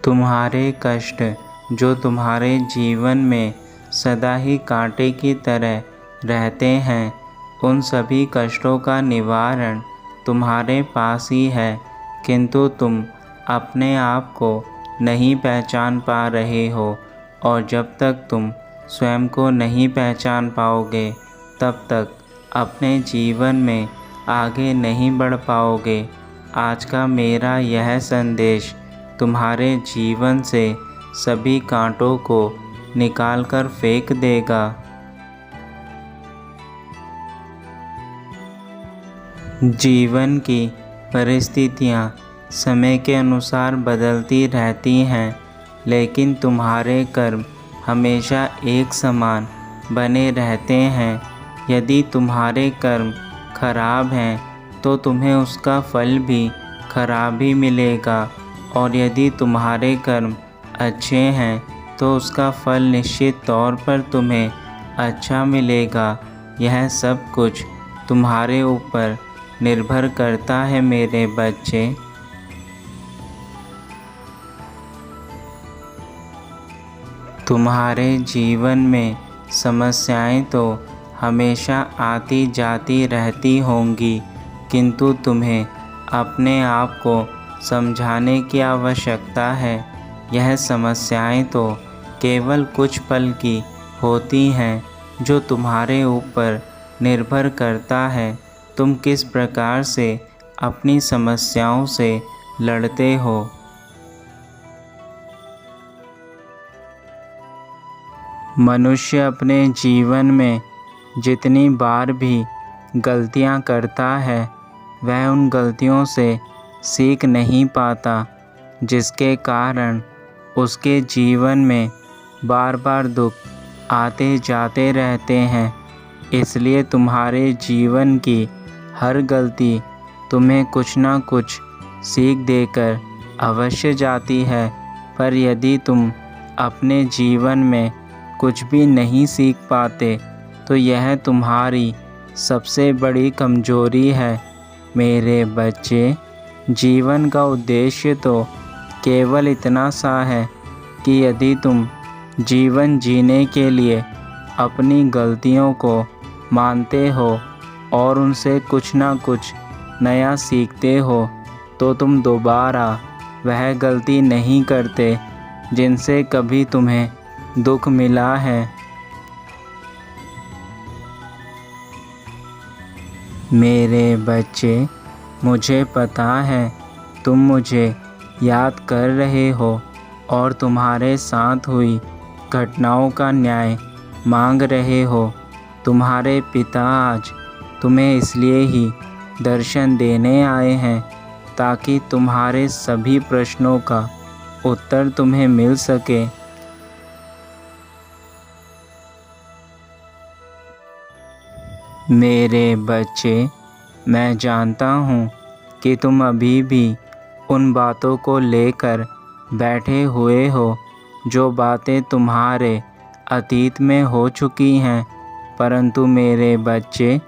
तुम्हारे कष्ट जो तुम्हारे जीवन में सदा ही कांटे की तरह रहते हैं, उन सभी कष्टों का निवारण तुम्हारे पास ही है, किंतु तुम अपने आप को नहीं पहचान पा रहे हो। और जब तक तुम स्वयं को नहीं पहचान पाओगे, तब तक अपने जीवन में आगे नहीं बढ़ पाओगे। आज का मेरा यह संदेश तुम्हारे जीवन से सभी कांटों को निकाल कर फेंक देगा। जीवन की परिस्थितियाँ समय के अनुसार बदलती रहती हैं, लेकिन तुम्हारे कर्म हमेशा एक समान बने रहते हैं। यदि तुम्हारे कर्म खराब हैं तो तुम्हें उसका फल भी खराब ही मिलेगा, और यदि तुम्हारे कर्म अच्छे हैं तो उसका फल निश्चित तौर पर तुम्हें अच्छा मिलेगा। यह सब कुछ तुम्हारे ऊपर निर्भर करता है मेरे बच्चे। तुम्हारे जीवन में समस्याएं तो हमेशा आती जाती रहती होंगी, किंतु तुम्हें अपने आप को समझाने की आवश्यकता है। यह समस्याएं तो केवल कुछ पल की होती हैं, जो तुम्हारे ऊपर निर्भर करता है तुम किस प्रकार से अपनी समस्याओं से लड़ते हो। मनुष्य अपने जीवन में जितनी बार भी गलतियां करता है, वह उन गलतियों से सीख नहीं पाता, जिसके कारण उसके जीवन में बार बार दुख आते जाते रहते हैं। इसलिए तुम्हारे जीवन की हर गलती तुम्हें कुछ ना कुछ सीख देकर अवश्य जाती है। पर यदि तुम अपने जीवन में कुछ भी नहीं सीख पाते, तो यह तुम्हारी सबसे बड़ी कमजोरी है मेरे बच्चे। जीवन का उद्देश्य तो केवल इतना सा है कि यदि तुम जीवन जीने के लिए अपनी गलतियों को मानते हो और उनसे कुछ ना कुछ नया सीखते हो, तो तुम दोबारा वह गलती नहीं करते जिनसे कभी तुम्हें दुख मिला है। मेरे बच्चे, मुझे पता है तुम मुझे याद कर रहे हो और तुम्हारे साथ हुई घटनाओं का न्याय मांग रहे हो। तुम्हारे पिता आज तुम्हें इसलिए ही दर्शन देने आए हैं, ताकि तुम्हारे सभी प्रश्नों का उत्तर तुम्हें मिल सके। मेरे बच्चे, मैं जानता हूँ कि तुम अभी भी उन बातों को लेकर बैठे हुए हो जो बातें तुम्हारे अतीत में हो चुकी हैं, परंतु मेरे बच्चे,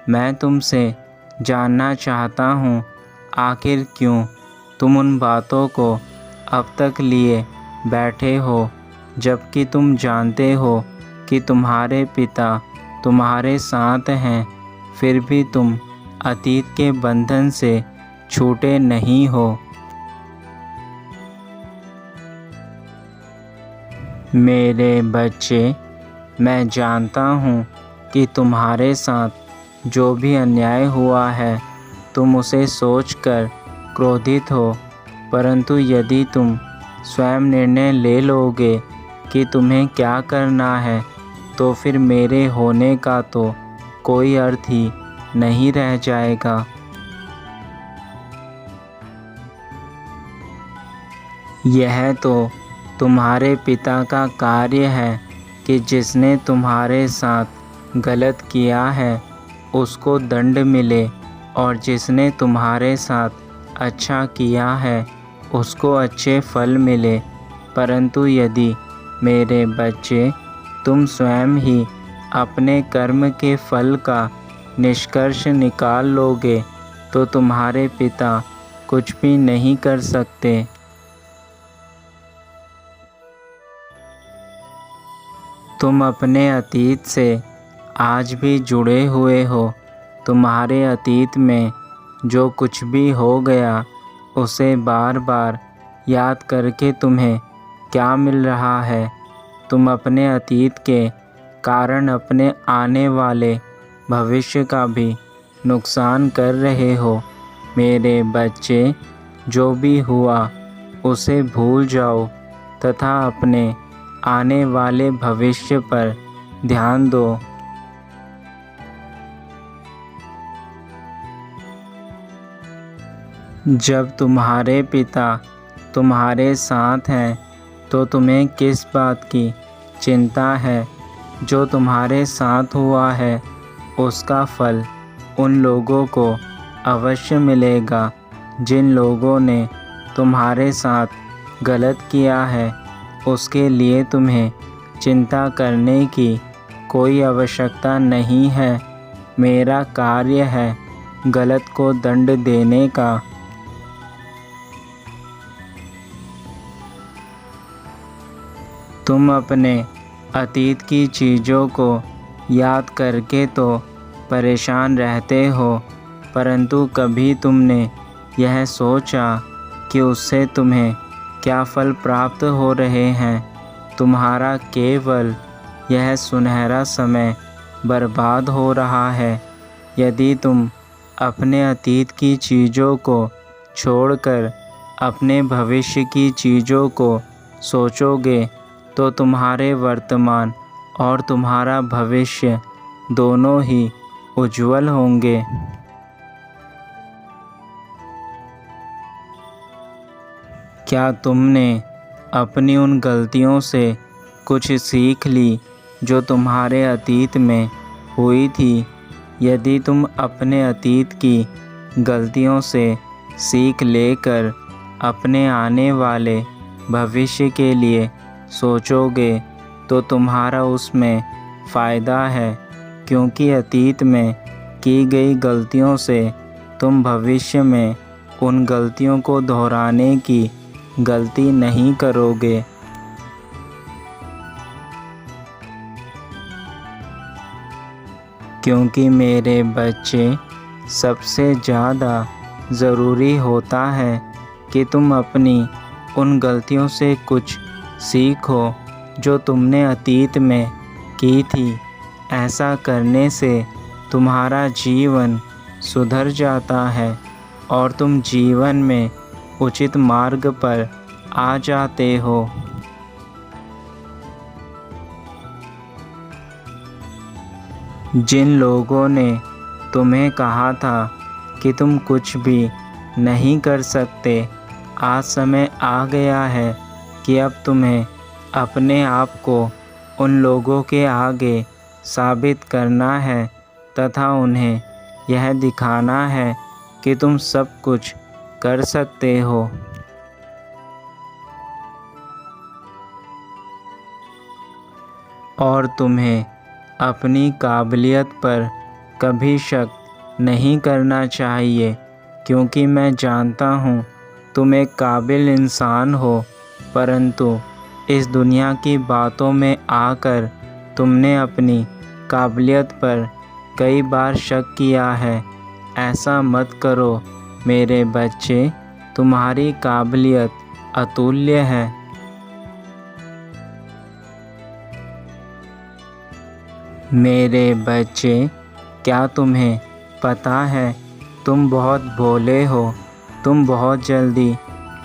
मैं तुमसे जानना चाहता हूँ आखिर क्यों तुम उन बातों को अब तक लिए बैठे हो, जबकि तुम जानते हो कि तुम्हारे पिता तुम्हारे साथ हैं। फिर भी तुम अतीत के बंधन से छूटे नहीं हो। मेरे बच्चे, मैं जानता हूँ कि तुम्हारे साथ जो भी अन्याय हुआ है, तुम उसे सोचकर क्रोधित हो, परंतु यदि तुम स्वयं निर्णय ले लोगे कि तुम्हें क्या करना है, तो फिर मेरे होने का तो कोई अर्थ ही नहीं रह जाएगा। यह तो तुम्हारे पिता का कार्य है कि जिसने तुम्हारे साथ गलत किया है उसको दंड मिले, और जिसने तुम्हारे साथ अच्छा किया है उसको अच्छे फल मिले। परंतु यदि मेरे बच्चे तुम स्वयं ही अपने कर्म के फल का निष्कर्ष निकाल लोगे, तो तुम्हारे पिता कुछ भी नहीं कर सकते। तुम अपने अतीत से आज भी जुड़े हुए हो। तुम्हारे अतीत में जो कुछ भी हो गया उसे बार बार याद करके तुम्हें क्या मिल रहा है? तुम अपने अतीत के कारण अपने आने वाले भविष्य का भी नुकसान कर रहे हो। मेरे बच्चे, जो भी हुआ उसे भूल जाओ तथा अपने आने वाले भविष्य पर ध्यान दो। जब तुम्हारे पिता तुम्हारे साथ हैं तो तुम्हें किस बात की चिंता है? जो तुम्हारे साथ हुआ है उसका फल उन लोगों को अवश्य मिलेगा जिन लोगों ने तुम्हारे साथ गलत किया है। उसके लिए तुम्हें चिंता करने की कोई आवश्यकता नहीं है। मेरा कार्य है गलत को दंड देने का। तुम अपने अतीत की चीज़ों को याद करके तो परेशान रहते हो, परंतु कभी तुमने यह सोचा कि उससे तुम्हें क्या फल प्राप्त हो रहे हैं? तुम्हारा केवल यह सुनहरा समय बर्बाद हो रहा है। यदि तुम अपने अतीत की चीज़ों को छोड़कर अपने भविष्य की चीज़ों को सोचोगे तो तुम्हारे वर्तमान और तुम्हारा भविष्य दोनों ही उज्जवल होंगे। क्या तुमने अपनी उन गलतियों से कुछ सीख ली जो तुम्हारे अतीत में हुई थी? यदि तुम अपने अतीत की गलतियों से सीख लेकर अपने आने वाले भविष्य के लिए सोचोगे तो तुम्हारा उसमें फ़ायदा है, क्योंकि अतीत में की गई गलतियों से तुम भविष्य में उन गलतियों को दोहराने की गलती नहीं करोगे। क्योंकि मेरे बच्चे, सबसे ज़्यादा ज़रूरी होता है कि तुम अपनी उन गलतियों से कुछ सीखो जो तुमने अतीत में की थी। ऐसा करने से तुम्हारा जीवन सुधर जाता है और तुम जीवन में उचित मार्ग पर आ जाते हो। जिन लोगों ने तुम्हें कहा था कि तुम कुछ भी नहीं कर सकते, आज समय आ गया है कि अब तुम्हें अपने आप को उन लोगों के आगे साबित करना है तथा उन्हें यह दिखाना है कि तुम सब कुछ कर सकते हो। और तुम्हें अपनी काबिलियत पर कभी शक नहीं करना चाहिए, क्योंकि मैं जानता हूँ तुम एक काबिल इंसान हो, परंतु इस दुनिया की बातों में आकर तुमने अपनी काबिलियत पर कई बार शक किया है। ऐसा मत करो मेरे बच्चे, तुम्हारी काबिलियत अतुल्य है। मेरे बच्चे, क्या तुम्हें पता है तुम बहुत भोले हो? तुम बहुत जल्दी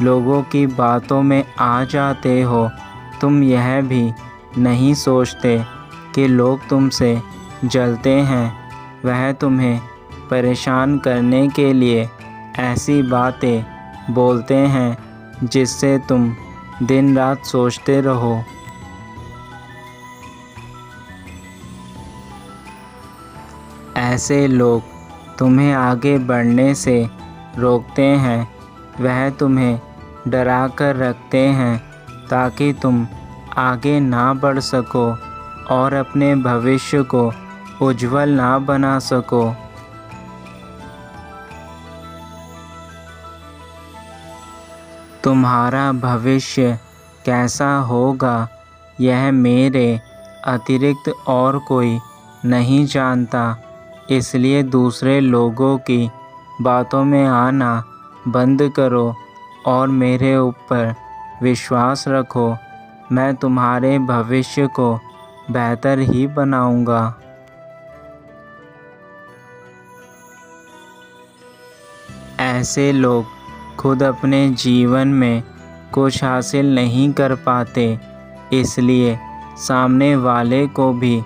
लोगों की बातों में आ जाते हो। तुम यह भी नहीं सोचते कि लोग तुमसे जलते हैं। वह तुम्हें परेशान करने के लिए ऐसी बातें बोलते हैं जिससे तुम दिन रात सोचते रहो। ऐसे लोग तुम्हें आगे बढ़ने से रोकते हैं। वह तुम्हें डरा कर रखते हैं ताकि तुम आगे ना बढ़ सको और अपने भविष्य को उज्जवल ना बना सको। तुम्हारा भविष्य कैसा होगा यह मेरे अतिरिक्त और कोई नहीं जानता, इसलिए दूसरे लोगों की बातों में आना बंद करो और मेरे ऊपर विश्वास रखो। मैं तुम्हारे भविष्य को बेहतर ही बनाऊंगा। ऐसे लोग खुद अपने जीवन में कुछ हासिल नहीं कर पाते, इसलिए सामने वाले को भी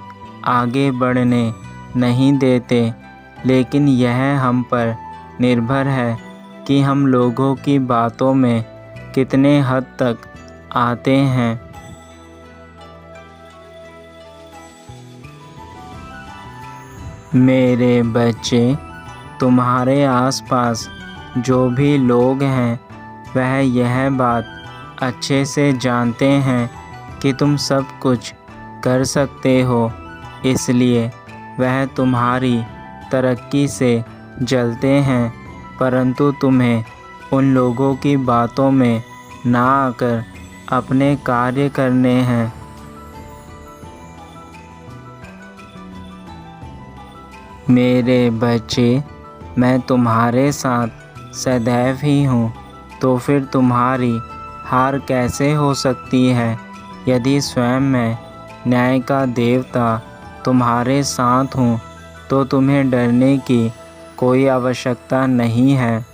आगे बढ़ने नहीं देते। लेकिन यह हम पर निर्भर है कि हम लोगों की बातों में कितने हद तक आते हैं। मेरे बच्चे, तुम्हारे आसपास जो भी लोग हैं वह यह बात अच्छे से जानते हैं कि तुम सब कुछ कर सकते हो, इसलिए वह तुम्हारी तरक्की से जलते हैं, परंतु तुम्हें उन लोगों की बातों में ना आकर अपने कार्य करने हैं। मेरे बच्चे, मैं तुम्हारे साथ सदैव ही हूँ, तो फिर तुम्हारी हार कैसे हो सकती है? यदि स्वयं मैं न्याय का देवता तुम्हारे साथ हूँ, तो तुम्हें डरने की कोई आवश्यकता नहीं है।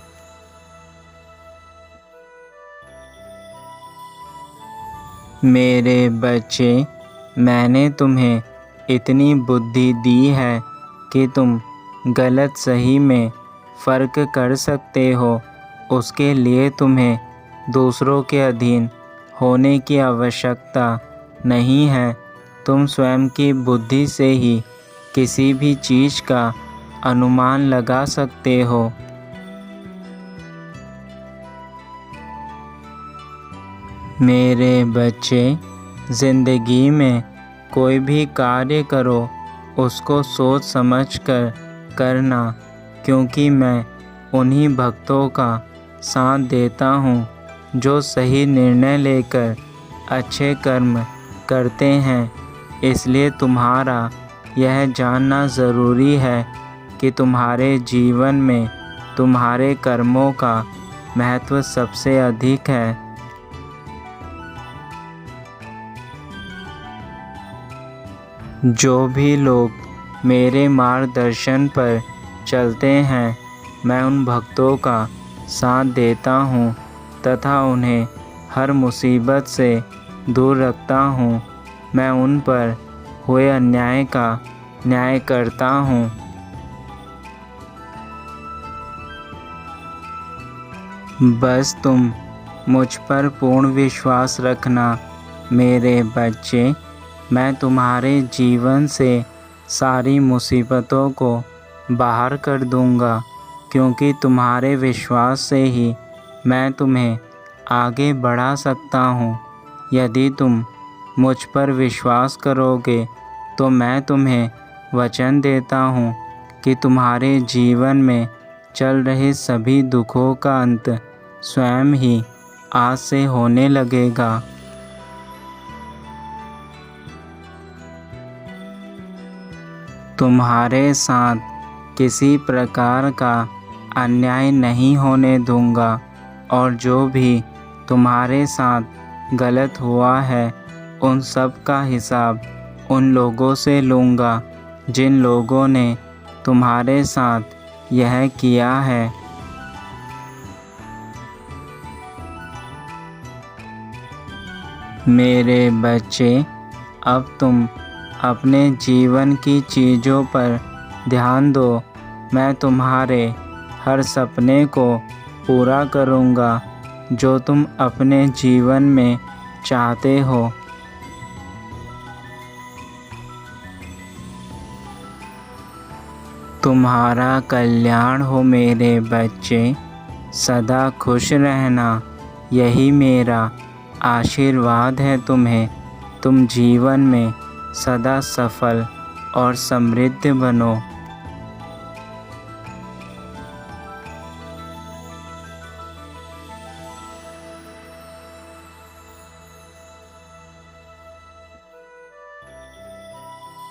मेरे बच्चे, मैंने तुम्हें इतनी बुद्धि दी है कि तुम गलत सही में फ़र्क कर सकते हो। उसके लिए तुम्हें दूसरों के अधीन होने की आवश्यकता नहीं है। तुम स्वयं की बुद्धि से ही किसी भी चीज़ का अनुमान लगा सकते हो। मेरे बच्चे, ज़िंदगी में कोई भी कार्य करो उसको सोच समझ कर करना, क्योंकि मैं उन्हीं भक्तों का साथ देता हूँ जो सही निर्णय लेकर अच्छे कर्म करते हैं। इसलिए तुम्हारा यह जानना ज़रूरी है कि तुम्हारे जीवन में तुम्हारे कर्मों का महत्व सबसे अधिक है। जो भी लोग मेरे मार्गदर्शन पर चलते हैं, मैं उन भक्तों का साथ देता हूँ तथा उन्हें हर मुसीबत से दूर रखता हूँ। मैं उन पर हुए अन्याय का न्याय करता हूँ। बस तुम मुझ पर पूर्ण विश्वास रखना मेरे बच्चे। मैं तुम्हारे जीवन से सारी मुसीबतों को बाहर कर दूंगा, क्योंकि तुम्हारे विश्वास से ही मैं तुम्हें आगे बढ़ा सकता हूँ। यदि तुम मुझ पर विश्वास करोगे तो मैं तुम्हें वचन देता हूँ कि तुम्हारे जीवन में चल रहे सभी दुखों का अंत स्वयं ही आज से होने लगेगा। तुम्हारे साथ किसी प्रकार का अन्याय नहीं होने दूंगा, और जो भी तुम्हारे साथ गलत हुआ है उन सब का हिसाब उन लोगों से लूँगा जिन लोगों ने तुम्हारे साथ यह किया है। मेरे बच्चे, अब तुम अपने जीवन की चीज़ों पर ध्यान दो। मैं तुम्हारे हर सपने को पूरा करूँगा जो तुम अपने जीवन में चाहते हो। तुम्हारा कल्याण हो मेरे बच्चे। सदा खुश रहना, यही मेरा आशीर्वाद है तुम्हें। तुम जीवन में सदा सफल और समृद्ध बनो।